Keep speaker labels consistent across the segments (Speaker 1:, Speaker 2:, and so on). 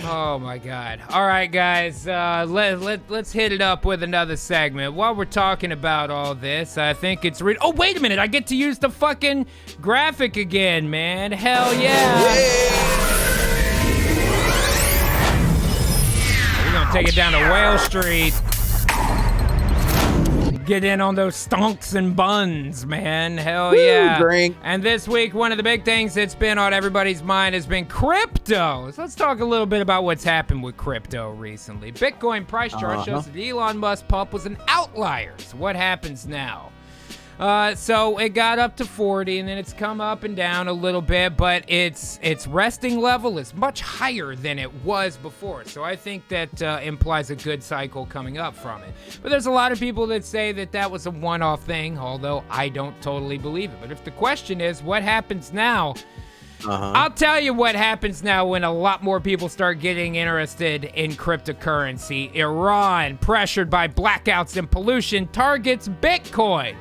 Speaker 1: Oh my God. All right, guys, let's hit it up with another segment. While we're talking about all this, I think it's oh, wait a minute, I get to use the fucking graphic again, man. Hell yeah. We're gonna take it down to Whale Street. Get in on those stonks and buns, man. Hell yeah.
Speaker 2: Drink.
Speaker 1: And this week, one of the big things that's been on everybody's mind has been crypto. So let's talk a little bit about what's happened with crypto recently. Bitcoin price chart shows that the Elon Musk pump was an outlier. So what happens now? So it got up to 40, and then it's come up and down a little bit, but its resting level is much higher than it was before. So I think that implies a good cycle coming up from it. But there's a lot of people that say that that was a one-off thing, although I don't totally believe it. But if the question is, what happens now? I'll tell you what happens now when a lot more people start getting interested in cryptocurrency. Iran, pressured by blackouts and pollution, targets Bitcoin.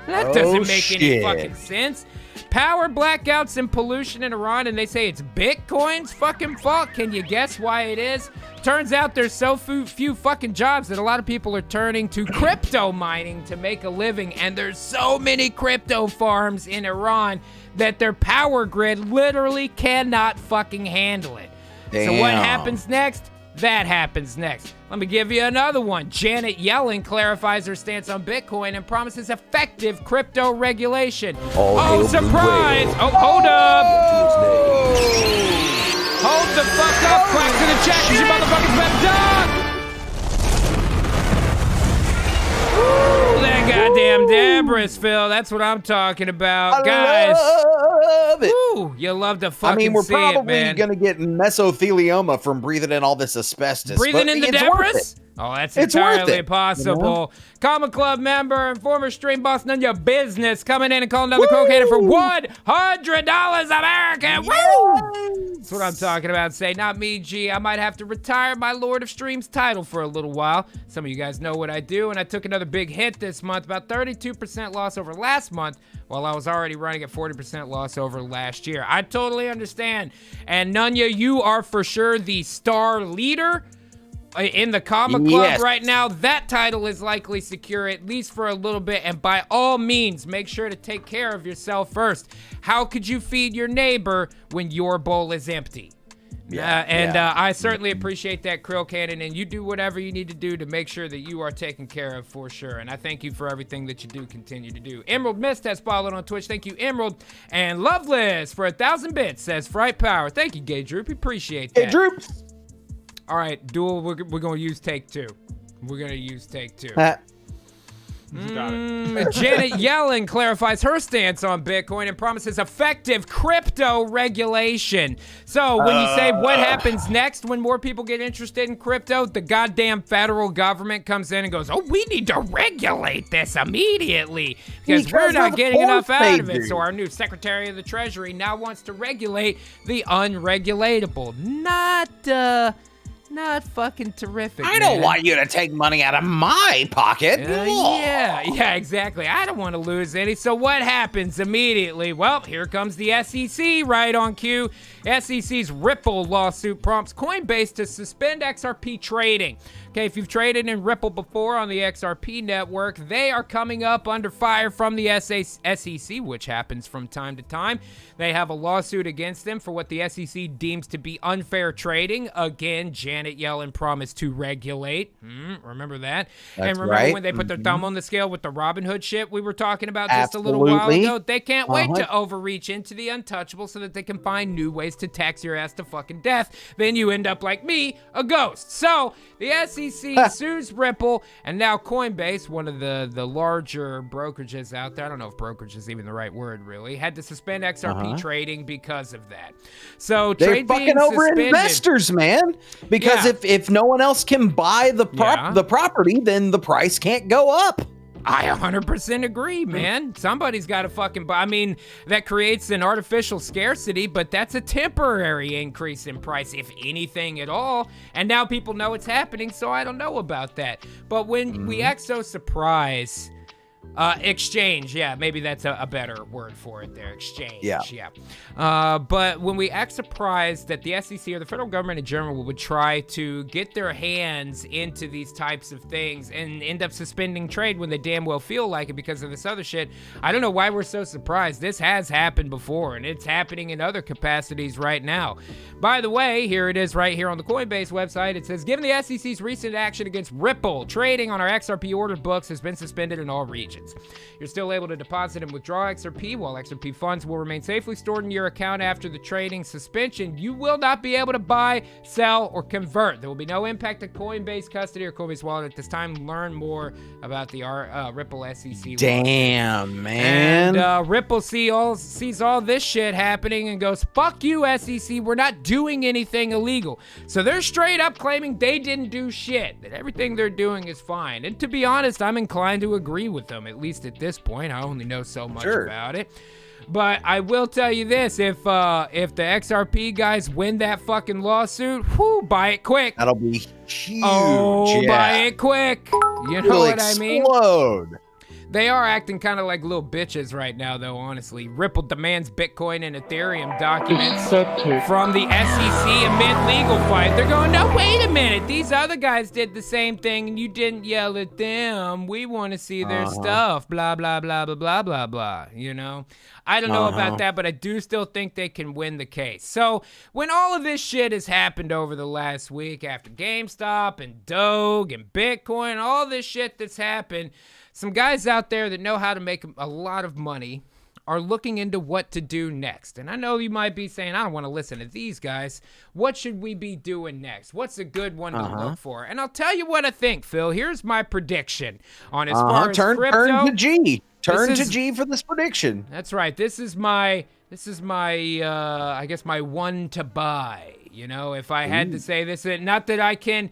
Speaker 1: That doesn't make any fucking sense. Power blackouts and pollution in Iran, and they say it's Bitcoin's fucking fault. Can you guess why it is? Turns out there's so few fucking jobs that a lot of people are turning to crypto mining to make a living, and there's so many crypto farms in Iran that their power grid literally cannot fucking handle it. Damn. So what happens next? That happens next. Let me give you another one. Janet Yellen clarifies her stance on Bitcoin and promises effective crypto regulation. Oh, surprise! Oh, hold up! Hold the fuck up, quack to the check, cause you motherfuckers better duck! Woo, that goddamn debris, Phil. That's what I'm talking about. Guys.
Speaker 2: Love it.
Speaker 1: Woo, you love to fucking see it, man.
Speaker 2: We're probably going to get mesothelioma from breathing in all this asbestos.
Speaker 1: Breathing in the debris? Oh, that's entirely possible. Common Club member and former stream boss, none of your business, coming in and calling down the cocaine for $100 American. Woo! That's what I'm talking about. Say, not me, G. I might have to retire my Lord of Streams title for a little while. Some of you guys know what I do, and I took another big hit this month, about 32% loss over last month, while I was already running at 40% loss over last year. I totally understand. And Nunya, you are for sure the star leader in the Comic Club right now. That title is likely secure, at least for a little bit, and by all means, make sure to take care of yourself first. How could you feed your neighbor when your bowl is empty? I certainly appreciate that, Krill Cannon, and you do whatever you need to do to make sure that you are taken care of for sure, and I thank you for everything that you do continue to do. Emerald Mist has followed on Twitch. Thank you, Emerald. And Loveless for 1,000 bits says Fright Power. Thank you, Gay Droop. Appreciate that.
Speaker 2: Hey, Droop.
Speaker 1: All right, Duel, we're going to use take two. We're going to use take two. Janet Yellen clarifies her stance on Bitcoin and promises effective crypto regulation. So when you say what happens next when more people get interested in crypto, the goddamn federal government comes in and goes, oh, we need to regulate this immediately because we're not getting enough out of it. So our new Secretary of the Treasury now wants to regulate the unregulatable. Not fucking terrific.
Speaker 2: I don't want you to take money out of my pocket.
Speaker 1: Yeah, exactly. I don't want to lose any. So what happens immediately? Well, here comes the SEC right on cue. SEC's Ripple lawsuit prompts Coinbase to suspend XRP trading. Okay, if you've traded in Ripple before on the XRP network, they are coming up under fire from the SEC, which happens from time to time. They have a lawsuit against them for what the SEC deems to be unfair trading. Again, Janet Yellen promised to regulate. Remember that?
Speaker 2: That's
Speaker 1: and remember
Speaker 2: right.
Speaker 1: when they put their thumb on the scale with the Robinhood shit we were talking about just a little while ago? They can't wait to overreach into the untouchable so that they can find new ways to tax your ass to fucking death. Then you end up like me, a ghost. So the SEC sues Ripple, and now Coinbase, one of the larger brokerages out there, I don't know if brokerage is even the right word really, had to suspend XRP trading because of that. So
Speaker 2: they're fucking over investors, man. Because if no one else can buy the property, then the price can't go up.
Speaker 1: I 100% agree, man. Somebody's got to fucking buy. I mean, that creates an artificial scarcity, but that's a temporary increase in price, if anything at all. And now people know it's happening, so I don't know about that. But when we act so surprised Exchange, yeah, maybe that's a better word for it there. Exchange,
Speaker 2: yeah.
Speaker 1: But when we act surprised that the SEC or the federal government in general would try to get their hands into these types of things and end up suspending trade when they damn well feel like it because of this other shit, I don't know why we're so surprised. This has happened before, and it's happening in other capacities right now. By the way, here it is right here on the Coinbase website. It says, given the SEC's recent action against Ripple, trading on our XRP order books has been suspended in all regions. You're still able to deposit and withdraw XRP, while XRP funds will remain safely stored in your account after the trading suspension. You will not be able to buy, sell, or convert. There will be no impact to Coinbase custody or Coinbase wallet at this time. Learn more about the Ripple SEC.
Speaker 2: Damn, man.
Speaker 1: And Ripple sees all this shit happening and goes, fuck you, SEC. We're not doing anything illegal. So they're straight up claiming they didn't do shit, that everything they're doing is fine. And to be honest, I'm inclined to agree with them, at least at this point. I only know so much about it. But I will tell you this, if the XRP guys win that fucking lawsuit, buy it quick.
Speaker 2: That'll be huge.
Speaker 1: Oh, buy it quick. You know what I mean?
Speaker 2: Explode.
Speaker 1: They are acting kind of like little bitches right now, though, honestly. Ripple demands Bitcoin and Ethereum documents from the SEC amid legal fight. They're going, no, wait a minute. These other guys did the same thing, and you didn't yell at them. We want to see their stuff. Blah, blah, blah, blah, blah, blah, blah. You know? I don't know about that, but I do still think they can win the case. So when all of this shit has happened over the last week after GameStop and Doge and Bitcoin, all this shit that's happened, some guys out there that know how to make a lot of money are looking into what to do next. And I know you might be saying, I don't want to listen to these guys. What should we be doing next? What's a good one to look for? And I'll tell you what I think, Phil. Here's my prediction on as far as crypto.
Speaker 2: Turn to G. Turn to G for this prediction.
Speaker 1: That's right. This is my I guess my one to buy. You know, if I had to say this, not that I can't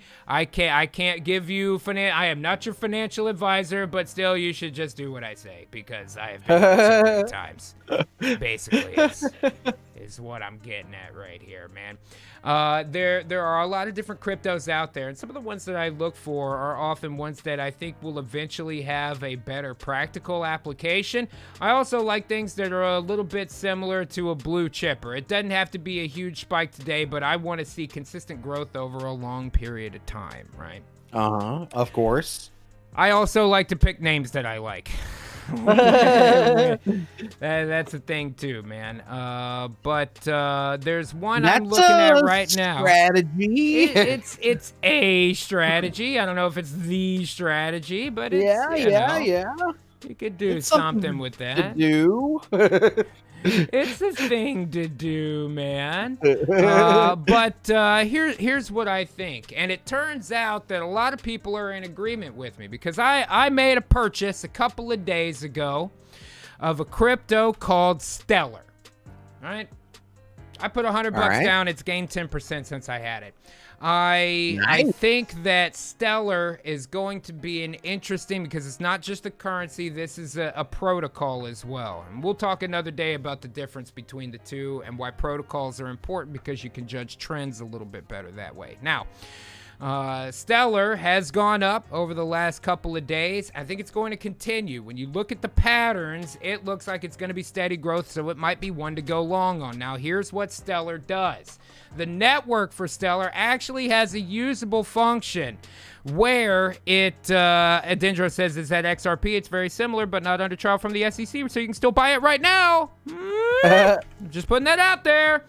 Speaker 1: give you I am not your financial advisor, but still you should just do what I say because I have been so many times. Basically, is what I'm getting at right here, man. There are a lot of different cryptos out there, and some of the ones that I look for are often ones that I think will eventually have a better practical application. I also like things that are a little bit similar to a blue chipper. It doesn't have to be a huge spike today, but I want to see consistent growth over a long period of time, right?
Speaker 2: Of course.
Speaker 1: I also like to pick names that I like. That's a thing too, man. But there's one I'm looking at right now.
Speaker 2: Strategy.
Speaker 1: It's a strategy. I don't know if it's the strategy, but it's,
Speaker 2: yeah.
Speaker 1: You could do something with that.
Speaker 2: To do.
Speaker 1: It's a thing to do, man. But here's what I think. And it turns out that a lot of people are in agreement with me because I made a purchase a couple of days ago of a crypto called Stellar. All right? I put $100 down. It's gained 10% since I had it. I think that Stellar is going to be an interesting because it's not just a currency. This is a protocol as well. And we'll talk another day about the difference between the two and why protocols are important because you can judge trends a little bit better that way. Now, Stellar has gone up over the last couple of days. I think it's going to continue. When you look at the patterns, it looks like it's going to be steady growth, so it might be one to go long on. Now, here's what Stellar does. The network for Stellar actually has a usable function where Dendro says is that XRP. It's very similar, but not under trial from the SEC, so you can still buy it right now. Just putting that out there.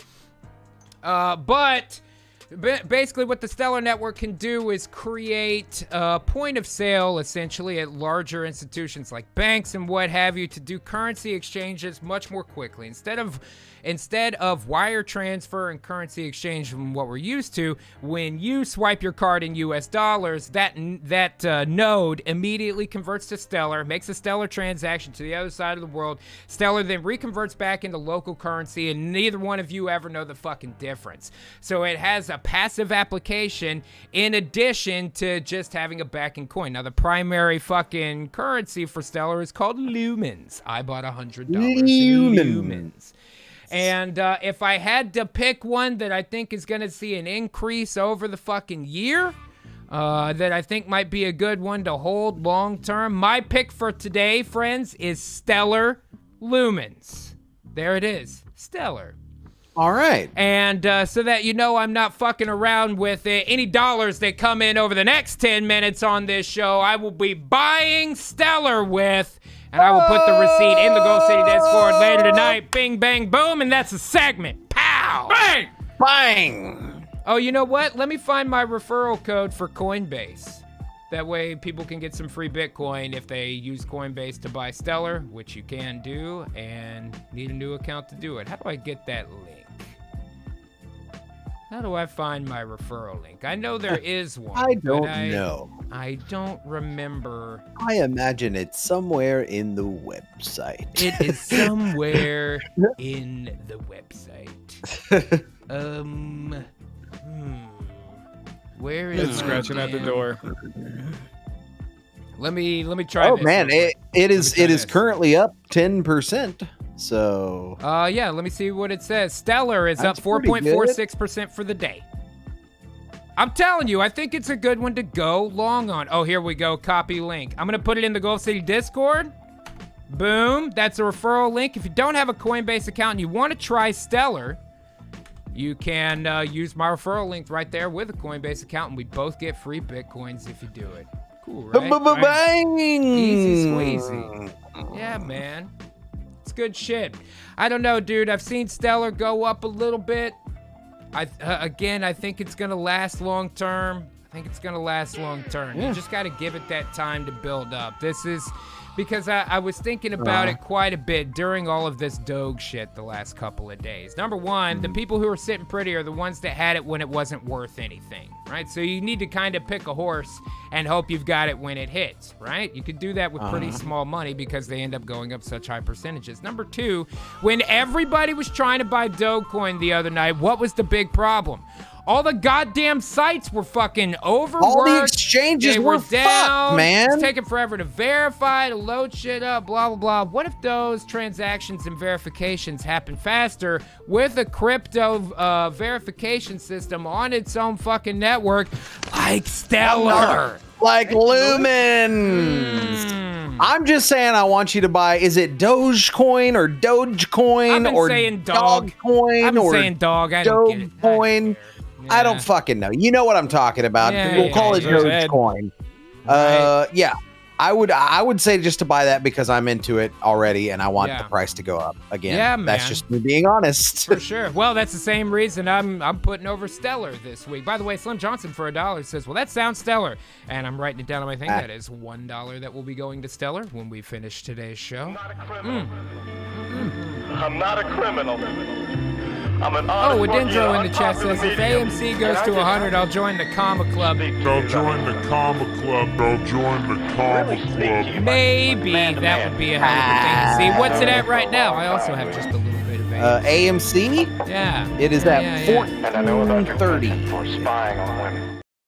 Speaker 1: But basically what the Stellar network can do is create a point of sale essentially at larger institutions like banks and what have you to do currency exchanges much more quickly. Instead of wire transfer and currency exchange from what we're used to, when you swipe your card in US dollars, that node immediately converts to Stellar, makes a Stellar transaction to the other side of the world. Stellar then reconverts back into local currency, and neither one of you ever know the fucking difference. So it has a passive application in addition to just having a backing coin. Now, the primary fucking currency for Stellar is called Lumens. I bought $100 in Lumens. And if I had to pick one that I think is going to see an increase over the fucking year, that I think might be a good one to hold long term. My pick for today, friends, is Stellar Lumens. There it is, Stellar.
Speaker 2: All right.
Speaker 1: And so that you know I'm not fucking around with any dollars that come in over the next 10 minutes on this show, I will be buying Stellar with, and I will put the receipt in the Gold City Discord later tonight. Bing, bang, boom, and that's a segment. Pow!
Speaker 2: Bang! Bang!
Speaker 1: Oh, you know what? Let me find my referral code for Coinbase. That way people can get some free Bitcoin if they use Coinbase to buy Stellar, which you can do, and need a new account to do it. How do I get that link? How do I find my referral link? I know there is one.
Speaker 2: I don't know.
Speaker 1: I don't remember.
Speaker 2: I imagine it's somewhere in the website.
Speaker 1: It is somewhere in the website. Where is
Speaker 3: it's scratching at the door?
Speaker 1: Let me try.
Speaker 2: Oh
Speaker 1: this
Speaker 2: man, it is currently up 10%. So
Speaker 1: yeah, let me see what it says. Stellar is
Speaker 2: That's
Speaker 1: up 4.46% for the day. I'm telling you, I think it's a good one to go long on. Oh, here we go. Copy link. I'm gonna put it in the Gold City Discord. Boom. That's a referral link. If you don't have a Coinbase account and you want to try Stellar, you can use my referral link right there with a Coinbase account, and we both get free Bitcoins if you do it. Cool, right?
Speaker 2: Bang!
Speaker 1: Easy squeezy. Yeah, man. It's good shit. I don't know, dude. I've seen Stellar go up a little bit. Again, I think it's going to last long term. You just got to give it that time to build up. This is because I was thinking about it quite a bit during all of this Doge shit the last couple of days. Number one, the people who are sitting pretty are the ones that had it when it wasn't worth anything, right? So you need to kind of pick a horse and hope you've got it when it hits, right? You could do that with pretty small money because they end up going up such high percentages. Number two, when everybody was trying to buy Dogecoin the other night, what was the big problem? All the goddamn sites were fucking overworked.
Speaker 2: All the exchanges were
Speaker 1: down,
Speaker 2: fucked, man.
Speaker 1: It's taking forever to verify, to load shit up, blah, blah, blah. What if those transactions and verifications happen faster with a crypto verification system on its own fucking network like Stellar?
Speaker 2: Like Lumens. I'm just saying I want you to buy, is it Dogecoin or Dogecoin or Dogcoin?
Speaker 1: I've been saying dog. I don't get it.
Speaker 2: Dogecoin. I don't fucking know. You know what I'm talking about. We'll call it Dogecoin. Yeah. I would say just to buy that because I'm into it already and I want the price to go up again.
Speaker 1: Yeah, man.
Speaker 2: That's just me being honest.
Speaker 1: For sure. Well, that's the same reason I'm putting over Stellar this week. By the way, Slim Johnson for $1 says, well, that sounds stellar. And I'm writing it down on my thing. That is $1 that will be going to Stellar when we finish today's show.
Speaker 4: I'm not a criminal. I'm an
Speaker 1: Wadendro in the chat says, if AMC goes to 100, I'll join the Comma Club. Maybe that would be a hell of a thing to see. What's it at right now? I also have just a little bit of
Speaker 2: AMC.
Speaker 1: Yeah.
Speaker 2: It is at 1430.
Speaker 4: For spying on women.